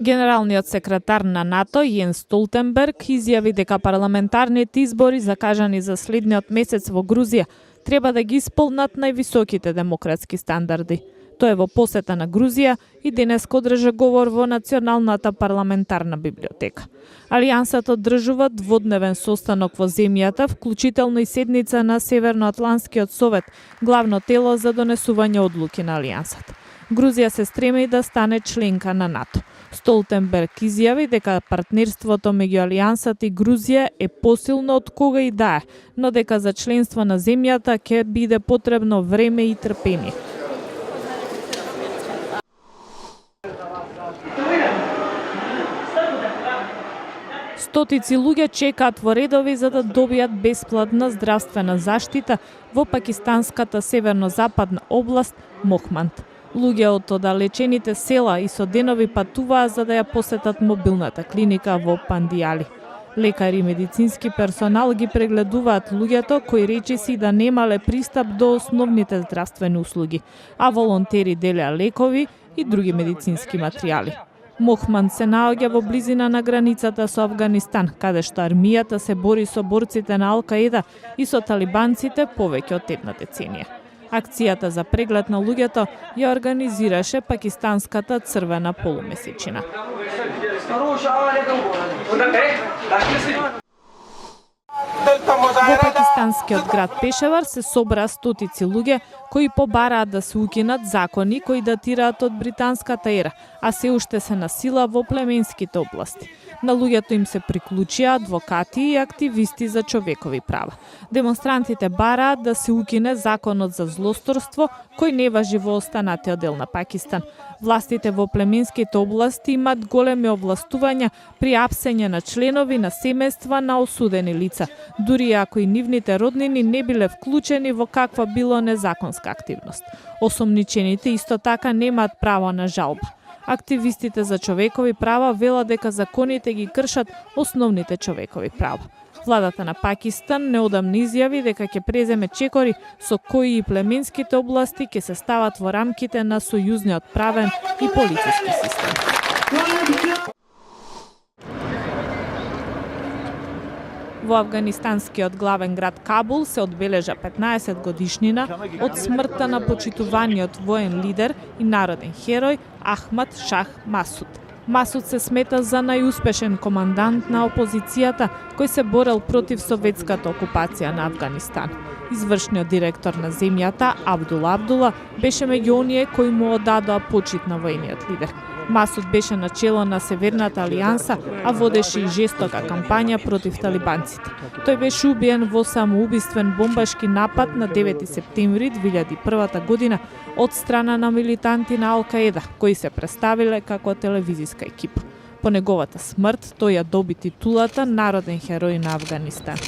Генералниот секретар на НАТО Јенс Столтенберг изјави дека парламентарните избори закажани за следниот месец во Грузија треба да ги исполнат највисоките демократски стандарди. Тој е во посета на Грузија и денеска одржа говор во Националната парламентарна библиотека. Алијансата одржува дводневен состанок во земјата, вклучително и седница на Северноатлантскиот совет, главно тело за донесување одлуки на Алијансата. Грузија се стреми да стане членка на НАТО. Столтенберг изјави дека партнерството меѓу Алијансата и Грузија е посилно од кога и да е, но дека за членство на земјата ќе биде потребно време и трпение. Стотици луѓе чекаат во редови за да добијат бесплатна здравствена заштита во пакистанската северно-западна област Мохманд. Луѓе од оддалечените села и со денови патуваа за да ја посетат мобилната клиника во Пандијали. Лекари и медицински персонал ги прегледуваат луѓето кои речиси да немале пристап до основните здравствени услуги, а волонтери делеа лекови и други медицински материјали. Мохманд се наоѓа во близина на границата со Авганистан, каде што армијата се бори со борците на Ал-Каида и со талибанците повеќе од една деценија. Акцијата за преглед на луѓето ја организираше пакистанската црвена полумесечина. Во пакистанскиот град Пешавар се собраа стотици луѓе кои побараат да се укинат закони кои датираат од британската ера, а се уште се на сила во племенските области. На луѓето им се приклучија адвокати и активисти за човекови права. Демонстрантите бараат да се укине законот за злосторство кој не важи во останатиот дел на Пакистан. Властите во племенските области имат големи овластувања при апсење на членови на семејства на осудени лица, дури ако и нивните роднини не биле вклучени во каква било незаконска активност. Осомничените исто така немаат право на жалба. Активистите за човекови права велат дека законите ги кршат основните човекови права. Владата на Пакистан неодамна изјави дека ќе преземе чекори со кои и племенските области ќе се стават во рамките на сојузниот правен и полициски систем. Во афганистанскиот главен град Кабул се одбележа 15 годишнина од смртта на почитуваниот воен лидер и народен херој Ахмад Шах Масуд. Масуд се смета за најуспешен командант на опозицијата кој се борел против советската окупација на Афганистан. Извршниот директор на земјата Абдула Абдула беше меѓу оние кои му одадоа почит на воениот лидер. Масуд беше начело на Северната алијанса, а водеше и жестока кампања против талибанците. Тој беше убиен во самоубиствен бомбашки напад на 9 септември 2001 година од страна на милитанти на Ал-Каида, кои се представиле како телевизиска екипа. По неговата смрт, тој ја доби титулата Народен херој на Авганистан.